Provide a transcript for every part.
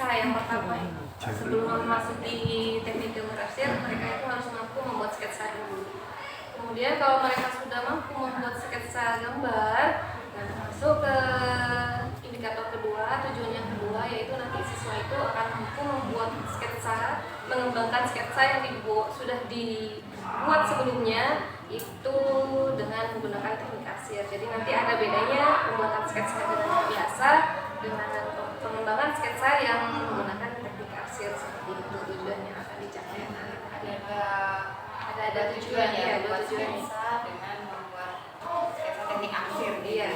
sketsa yang pertama. Sebelum memasuki teknik gambar arsir, mereka itu harus mampu membuat sketsa dulu. Kemudian kalau mereka sudah mampu membuat sketsa gambar, nah masuk ke indikator kedua, tujuan yang kedua, yaitu nanti siswa itu akan mampu membuat sketsa, mengembangkan sketsa yang sudah dibuat sebelumnya itu dengan menggunakan teknik arsir. Jadi nanti ada bedanya pembuatan sketsa dengan biasa dengan pengembangan sketsa yang menggunakan teknik arsir, seperti itu tujuannya akan dicapai. Ada tujuan ya, ada tujuan dengan membuat sketsa teknik arsir. Iya.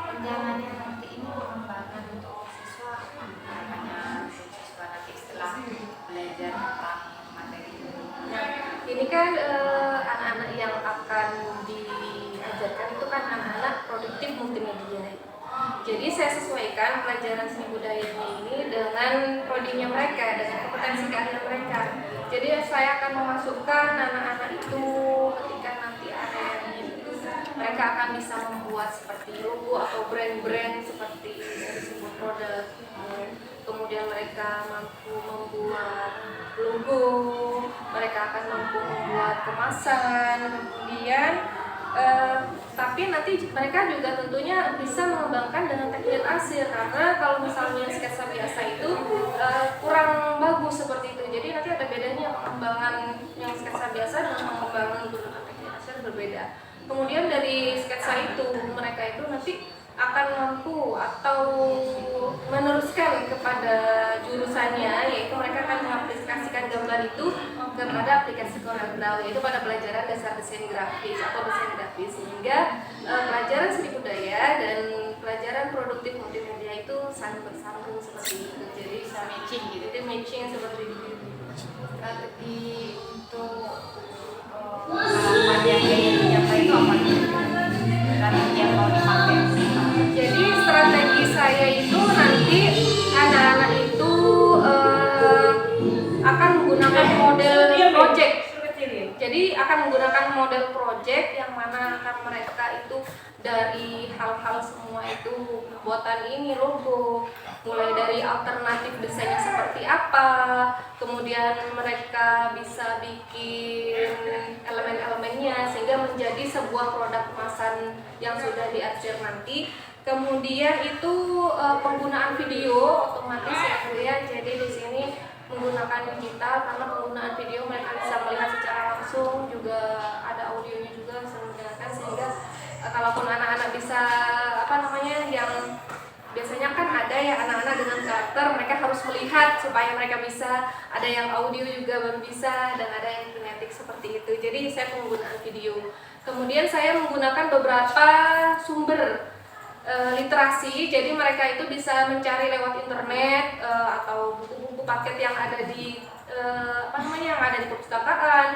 Rencananya nanti ini pengembangan untuk siswa hanya siswa nanti setelah belajar tentang materi ini. Ini kan anak-anak yang akan diajarkan itu kan anak-anak produktif multimedia. Jadi saya sesuaikan pelajaran seni budaya ini dengan prodinya mereka, dengan kompetensi keahlian mereka. Jadi saya akan memasukkan anak-anak itu ketika nanti akhirnya itu mereka akan bisa membuat seperti logo atau brand-brand seperti dari sebuah produk. Kemudian mereka mampu membuat logo, mereka akan mampu membuat kemasan, kemudian tapi nanti mereka juga tentunya bisa mengembangkan dengan teknik arsir, karena kalau misalnya sketsa biasa itu kurang bagus seperti itu. Jadi nanti ada bedanya pengembangan yang sketsa biasa dengan pengembangan menggunakan teknik arsir berbeda. Kemudian dari sketsa itu mereka itu nanti akan mampu atau meneruskan kepada jurusannya, yaitu mereka akan mengaplikasikan gambar itu kepada aplikasi CorelDRAW, yaitu pada pelajaran dasar desain grafis atau desain grafis, sehingga pelajaran seni budaya dan pelajaran produktif multimedia itu saling bersambung seperti itu. Jadi bisa matching gitu, jadi matching seperti itu. Strategi untuk harapan yang ingin dicapai itu apa? Strategi yang mau dipakai? Jadi strategi saya itu nanti anak-anak itu akan menggunakan model project. Jadi akan menggunakan model project yang mana akan mereka itu dari hal-hal semua itu pembuatan ini logo, mulai dari alternatif desainnya seperti apa, kemudian mereka bisa bikin elemen-elemennya sehingga menjadi sebuah produk kemasan yang sudah diarsir nanti. Kemudian itu penggunaan video otomatis ya, jadi di sini menggunakan digital karena penggunaan video mereka bisa melihat secara langsung, juga ada audionya juga bisa mendengarkan, sehingga kalaupun anak-anak bisa yang biasanya kan ada ya anak-anak dengan karakter mereka harus melihat supaya mereka bisa, ada yang audio juga baru bisa, dan ada yang kinetik seperti itu. Jadi saya penggunaan video. Kemudian saya menggunakan beberapa sumber literasi, jadi mereka itu bisa mencari lewat internet atau buku-buku paket yang ada di yang ada di perpustakaan,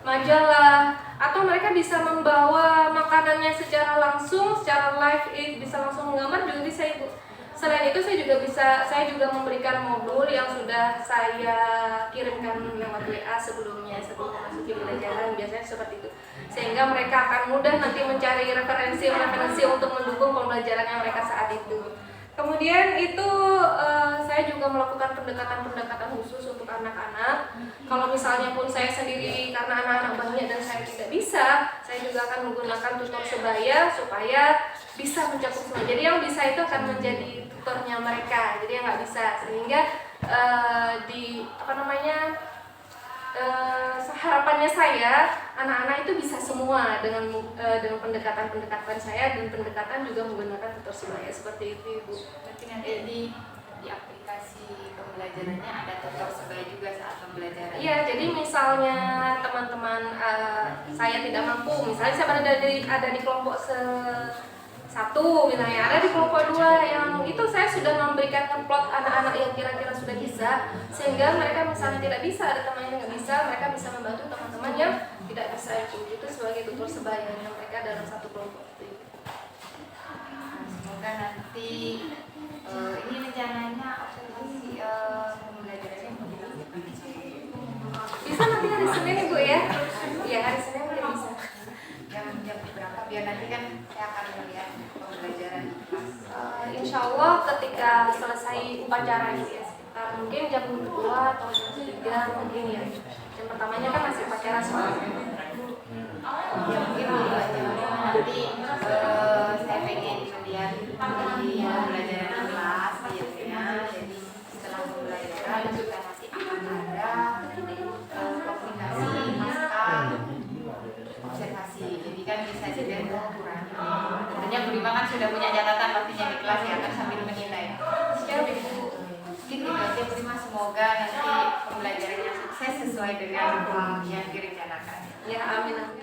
majalah, atau mereka bisa membawa makanannya secara langsung, secara live, bisa langsung menggambar juga bisa Ibu. Selain itu saya juga memberikan modul yang sudah saya kirimkan lewat WA sebelum memasuki pelajaran, biasanya seperti itu. Sehingga mereka akan mudah nanti mencari referensi untuk mendukung pembelajarannya mereka saat itu. Kemudian itu saya juga melakukan pendekatan khusus untuk anak-anak. Kalau misalnya pun saya sendiri karena anak-anak banyak dan saya tidak bisa, saya juga akan menggunakan tutor sebaya supaya bisa mencakup semua. Jadi yang bisa itu akan menjadi tutornya mereka. Jadi yang nggak bisa, sehingga harapannya saya anak-anak itu bisa semua dengan pendekatan saya, dan pendekatan juga menggunakan tutor sebaya seperti itu Ibu. Berarti nanti di aplikasi pembelajarannya ada tutor sebaya juga saat pembelajaran. Iya, jadi misalnya teman-teman saya tidak mampu, misalnya saya ada di kelompok satu, misalnya ada di kelompok 2 yang itu saya sudah memberikan template anak-anak yang kira-kira sudah bisa, sehingga mereka misalnya tidak bisa, ada temannya nggak bisa, mereka bisa membantu teman-teman yang tidak bisa itu sebagai tutor sebayanya mereka dalam satu kelompok itu. Semoga nanti ini rencananya observasi pembelajarannya bisa nanti hari Senin Ibu ya? Iya, hari Senin mungkin bisa. jam berapa biar nanti kan saya akan melihat pembelajaran Insya Allah ketika ketika selesai upacara gitu ya, sekitar mungkin jam 2 atau jam 3 mungkin ya. Jam pertamanya kan masih upacara soalnya. Ya mungkin dulu aja nanti saya pengen melihat di pembelajaran kelas biasanya, jadi setelah pembelajaran juga nanti akan ada komunikasi naskah observasi, jadi kan bisa juga ukurannya. Tentunya Bu Rima kan sudah punya catatan pastinya di kelas ya, kan sambil menilai. Mungkin itu aja Bu Rima, semoga nanti pembelajarannya sukses sesuai dengan yang direncanakan. Ya, amin.